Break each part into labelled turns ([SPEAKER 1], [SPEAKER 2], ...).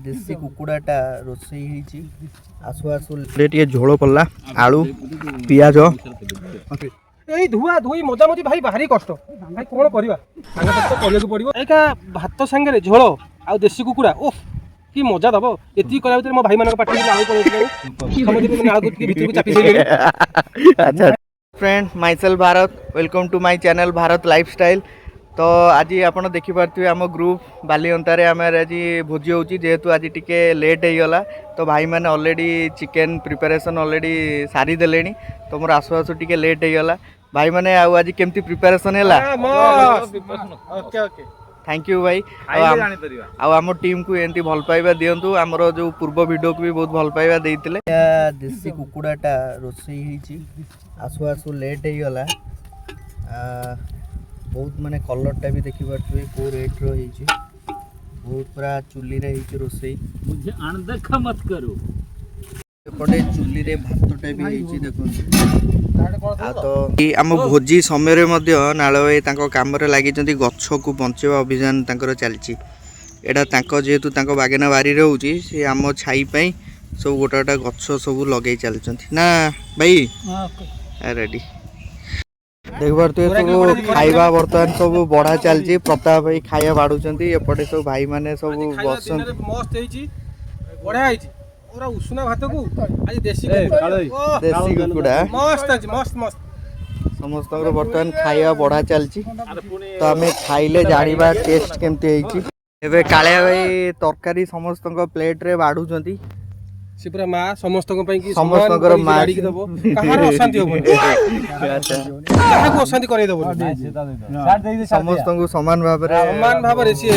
[SPEAKER 1] देसी कुकुड़ाटा रोसई होईची आसु आसु टे झोल पड़ला आलू पियाज
[SPEAKER 2] এই ধুয়া ধুই মজা মজি ভাই ভারি কষ্ট ভাই কোন করিবা সাঙ্গ তো করিବାକୁ পড়িব এইকা ভাত সাঙ্গরে ঝোল আর দেশি কুকুড়া ওফ কি মজা দব এতি করা ভিতরে মো ভাই মানক পাটি আলু পড়েছিল সমুদ্র মানে আলু টিকে ভিতরକୁ চাপি দেইলে
[SPEAKER 1] अच्छा friend myself Bharat welcome to my channel Bharat lifestyle. तो आज आप देखिपे आम ग्रुप बालीअंतारे आम आज भोजी हो जेहेतु आज टिके लेट हो गला तो भाई मैंने ऑलरेडी चिकेन प्रिपरेशन ऑलरेडी सारी देले तो मोर आसु आसु टिके लेट हो गला भाई मैंने आज केमती प्रिपरेशन है थैंक यू भाई आम टीम को एमती भल पाइबा दिंतु आमर जो पूर्व वीडियो को भी बहुत भल पाइबा देइतिले देसी कुकुड़ाटा रोसई होईची आसु आसु लेट हो गला बहुत माने कलरटा भी देखि पारथुए को रेट रो होईची बहुत पूरा चुल्ली रे होईची रोसई
[SPEAKER 3] मुझे अनदेखा मत करो
[SPEAKER 1] एपटे चुल्ली रे भातटा भी होईची देखो आ तो आम भोजी समय रे मध्य नालो ए तांको काम रे लागि जंती गच्छ को बंचेवा अभियान तांकर चलची एटा तांको जेहेतु तांको बागेना बारी रे होची से आम छाई पई सब गोटा गोटा गच्छ सब लगै चलचंती ना भाई रेडी देख पारे सब खाइबा बर्तमान सब बढ़ा चलती प्रताप भाई खाइबा बाढ़ुंट एपटे सब भाई माने सब बस
[SPEAKER 2] मस्त होईची बढिया होईची पूरा उष्णा भात को आज देसी
[SPEAKER 1] कुकुड़ा
[SPEAKER 2] मस्त अछि मस्त मस्त
[SPEAKER 1] समस्त बर्तमान खाइबा बढ़ा चलती तो आम खाइले जानिबा टेस्ट केमती होईची एबे कालिया भाई तरकारी समस्त प्लेट रे बाढ़ुंट
[SPEAKER 2] से पूरा माँ समस्त की
[SPEAKER 1] समस्त माड़ी दबो
[SPEAKER 2] कहार अशांति होबो कहा को अशांति करे दबो
[SPEAKER 1] समस्त को समान भाव रे
[SPEAKER 2] से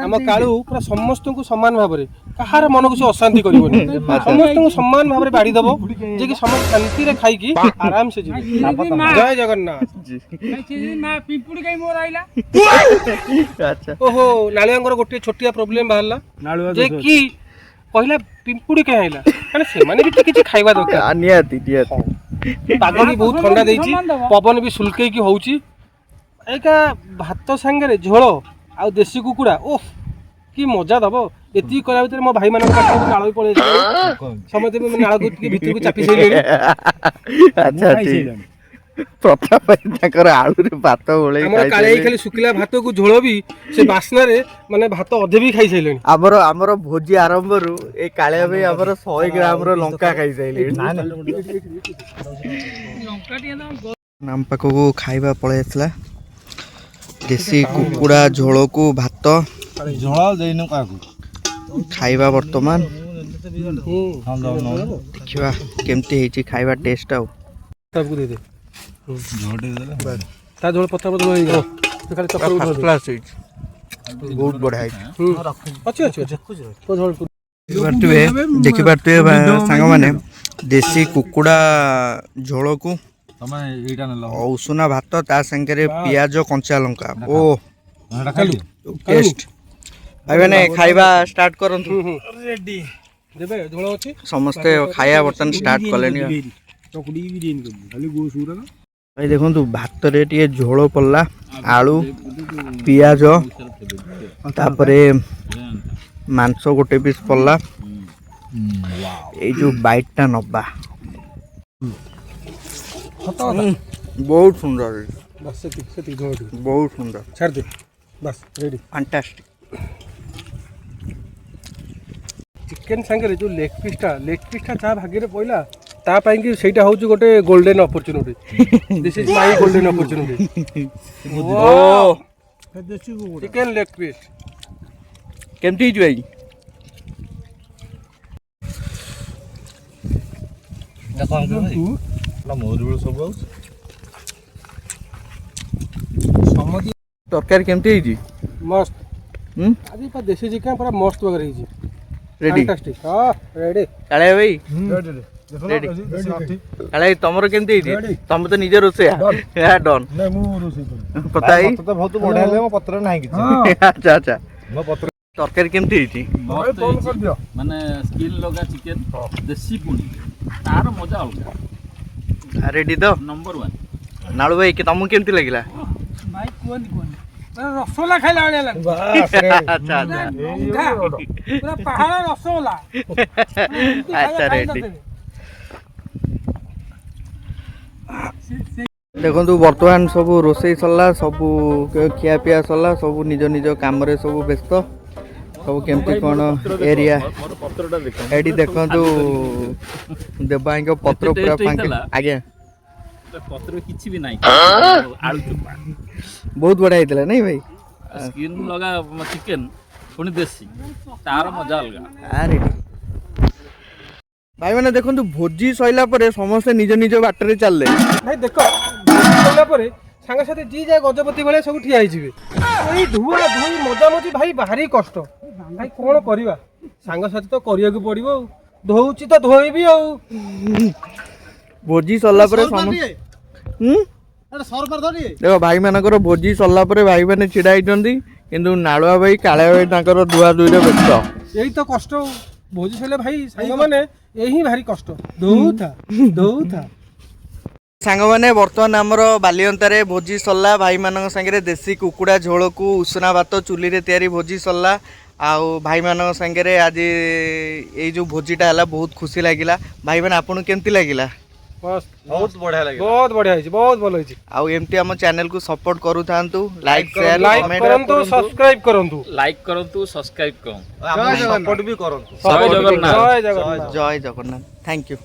[SPEAKER 2] हम कालू पूरा समस्त को समान भाव रे कहार मन को से अशांति करिवोनी समस्त को समान भाव रे बाड़ी दबो जे कि समस्त शांति रे खाई की आराम से जीवे जय जगन्नाथ जी ना पिंपुड़ी कई मोर आइला
[SPEAKER 1] अच्छा
[SPEAKER 2] ओहो नालियांगर गोटे छोटिया प्रॉब्लम बाहरला जे कि पहला पिंपुड़ी कहीं आइला माने से माने भी किछि खाइबा दरकार
[SPEAKER 1] नियाती
[SPEAKER 2] पाग भी बहुत ठंडा देइछि पवन भी सुलके की होउछि एका भात संगे झोल आ देसी कुकुड़ा ओफ की मजा दब एति करा भीतर मो भाई मानक पाटी आलू पड़े समते में नाळ भीतर को चापी सैले
[SPEAKER 1] अच्छा ठीक प्रताप भाई ताकर आलू रे भात ओळे
[SPEAKER 2] हमर काले खाली सुकिला भात को झोल भी से बासना रे माने भात अधे भी खाई सैलेनी
[SPEAKER 1] हमर भोजी आरंभ रु ए काले भाई हमर 100 ग्राम रो लंका खाई सैले नाम पाको को खाइबा पळे आसला देसी कुकुड़ा झोल को भात
[SPEAKER 4] झोल देइनु काकू
[SPEAKER 1] खाइबा वर्तमान देखिबा केमती हेची खाइबा टेस्ट आउ
[SPEAKER 2] सबको दे दे
[SPEAKER 4] झोल दे दे
[SPEAKER 2] ता झोल पत्ता पत्ता होई गो खाली चक्कर
[SPEAKER 1] फर्स्ट क्लास हेची बहुत बढ़िया हेची
[SPEAKER 2] अच्छे अच्छे तो झोल
[SPEAKER 1] देखि पारतुए सांग माने देसी कुकुड़ा झोल को
[SPEAKER 4] तमे एटा न
[SPEAKER 1] उषुना भात ता संगे पियाज कंचा लंका ओ
[SPEAKER 4] एटा खाली
[SPEAKER 1] टेस्ट भाई मैंने खाइबा स्टार्ट करंतु
[SPEAKER 2] रेडी देबे झोल अछि
[SPEAKER 1] समस्ते खाया बर्तन स्टार्ट कलेनी
[SPEAKER 2] चकड़ी भी दिन खाली गो सुरा
[SPEAKER 1] भाई देखंतु भात रे टिके झोल पल्ला आलू पियाज तापरे मांस गोटे पीस पल्ला ए जो बाइटटा नबा बहुत सुंदर
[SPEAKER 2] बस से झोल
[SPEAKER 1] बहुत सुंदर
[SPEAKER 2] छाड़ दे बस रेडी
[SPEAKER 1] फैंटास्टिक
[SPEAKER 2] चिकेन संगे जो लेग पीसटा ता भाग्य रे पइला ता पाई कि सेटा होउछ गोटे golden opportunity this is my golden opportunity ओ चिकेन लेग पीस
[SPEAKER 1] केमती ज भाई
[SPEAKER 4] देखो ना मोर बिल सब आउछ
[SPEAKER 2] समति
[SPEAKER 1] तरकारी केमती हेजी
[SPEAKER 2] मस्त आज पर देसी चिकेन पूरा मस्त वगैरह हेजी
[SPEAKER 1] रेडी
[SPEAKER 2] फैंटास्टिक हां रेडी
[SPEAKER 1] काले भाई
[SPEAKER 4] रेडी
[SPEAKER 1] काले तमरो केमती हेजी तम तो निजे रोसे या डन
[SPEAKER 4] नै मु रोसे
[SPEAKER 1] पता ही
[SPEAKER 4] तो बहुत बढ़िया ले मो पत्र नाही कि
[SPEAKER 1] अच्छा अच्छा
[SPEAKER 4] मो पत्र
[SPEAKER 1] तरकारी केमती हेजी
[SPEAKER 4] फोन कर दियो
[SPEAKER 3] माने स्किल लगा चिकेन देसी पुनी तार मजा अलगा
[SPEAKER 1] रेडी तो
[SPEAKER 3] नंबर 1
[SPEAKER 1] नालू भाई के तमु केमती लागिला
[SPEAKER 3] भाई कोन
[SPEAKER 2] ରସଗୋଲା ଖାଇଲା ଭଳିଆ ଲାଗେ।
[SPEAKER 1] ଆଚ୍ଛା ଆଚ୍ଛା
[SPEAKER 2] ପୁରା ପାହାଳ ରସଗୋଲା।
[SPEAKER 1] ଆଚ୍ଛା ରେଡି। ଦେଖନ୍ତୁ ବର୍ତ୍ତମାନ ସବୁ ରୋଷେଇ ସରିଲା, ସବୁ ଖିଆପିଆ ସରିଲା, ସବୁ ନିଜ ନିଜ କାମରେ ସବୁ ବ୍ୟସ୍ତ। ସବୁ କେମିତି କ'ଣ ଏରିଆ
[SPEAKER 3] ମୋର ପତ୍ରଟା ଦେଖ
[SPEAKER 1] ଏଠି ଦେଖନ୍ତୁ ଦେବାଙ୍କ ପତ୍ର ପୁରା ଫାଙ୍କା। ଆଜ୍ଞା
[SPEAKER 3] ପତ୍ରରେ କିଛି ବି ନାହିଁ, ଆଳୁ ଚୋପା।
[SPEAKER 1] ବହୁତ ବଢ଼ିଆ ହେଇଥିଲା ନାଇଁ ଭାଇ?
[SPEAKER 3] ସ୍କିନ୍ ଲଗା ଚିକେନ ପୁଣି ଦେଶୀ, ତାର ମଜା ଅଲଗା।
[SPEAKER 1] ରେଡି। ଭାଇମାନେ ଦେଖନ୍ତୁ ଭୋଜି ସରିଲା ପରେ ସମସ୍ତେ ନିଜ ନିଜ ବାଟରେ ଚାଲିଲେ।
[SPEAKER 2] ଭାଇ ଦେଖ ସରିଲା ପରେ ସାଙ୍ଗସାଥି ଯିଏ ଯାଏ ଗଜପତି ଭଳିଆ ସବୁ ଠିଆ ହେଇଯିବେ। ଏଇ ଧୁଆ ଧୁଇ ମଜାମଜି ଭାଇ ଭାରି କଷ୍ଟ। ଭାଇ କ'ଣ କରିବା, ସାଙ୍ଗସାଥି ତ କରିବାକୁ ପଡ଼ିବ ଆଉ। ଧୋଉଛି ତ ଧୋଇବି ଆଉ।
[SPEAKER 1] ଭୋଜି ସରିଲା ପରେ ସମସ୍ତେ ଦେଖ ଭାଇମାନଙ୍କର ଭୋଜି ସରିଲା ପରେ ଭାଇମାନେ ଛିଡ଼ା ହେଇଛନ୍ତି, କିନ୍ତୁ ନାଳୁଆ ଭାଇ କାଳିଆ ଭାଇ ତାଙ୍କର ଧୁଆ ଧୁଇରେ ବ୍ୟସ୍ତ।
[SPEAKER 2] ଏଇ ତ କଷ୍ଟ ଆଉ। ଭୋଜି ସରିଲେ ଭାଇ ସାଙ୍ଗମାନେ ଏଇ ହିଁ ଭାରି କଷ୍ଟ। ଧୋଉଥା ଧୋଉଥା।
[SPEAKER 1] ସାଙ୍ଗମାନେ ବର୍ତ୍ତମାନ ଆମର ବାଲିଅନ୍ତାରେ ଭୋଜି ସରିଲା। ଭାଇମାନଙ୍କ ସାଙ୍ଗରେ ଦେଶୀ କୁକୁଡ଼ା ଝୋଳକୁ ଉଷୁନା ଭାତ ଚୁଲିରେ ତିଆରି ଭୋଜି ସରିଲା। ଆଉ ଭାଇମାନଙ୍କ ସାଙ୍ଗରେ ଆଜି ଏଇ ଯେଉଁ ଭୋଜିଟା ହେଲା ବହୁତ ଖୁସି ଲାଗିଲା। ଭାଇମାନେ ଆପଣଙ୍କୁ କେମିତି ଲାଗିଲା?
[SPEAKER 4] ବହୁତ ବଢିଆ ଲାଗିଲା।
[SPEAKER 2] ବହୁତ ବଢିଆ ହେଇଛି, ବହୁତ ଭଲ ହେଇଛି।
[SPEAKER 1] ଆଉ ଏମିତି ଆମ ଚ୍ୟାନେଲକୁ ସପୋର୍ଟ କରୁଥାନ୍ତୁ, ଲାଇକ୍ ସେୟାର
[SPEAKER 2] ଲାଇକ୍
[SPEAKER 1] କମେଣ୍ଟ
[SPEAKER 2] କରନ୍ତୁ, ସବସ୍କ୍ରାଇବ କରନ୍ତୁ।
[SPEAKER 3] ଲାଇକ୍ କରନ୍ତୁ, ସବସ୍କ୍ରାଇବ କରନ୍ତୁ।
[SPEAKER 4] ସପୋର୍ଟ ବି କରନ୍ତୁ।
[SPEAKER 3] ଜୟ ଜଗନ୍ନାଥ।
[SPEAKER 2] ଜୟ ଜଗନ୍ନାଥ।
[SPEAKER 1] ଜୟ ଜଗନ୍ନାଥ। Thank you.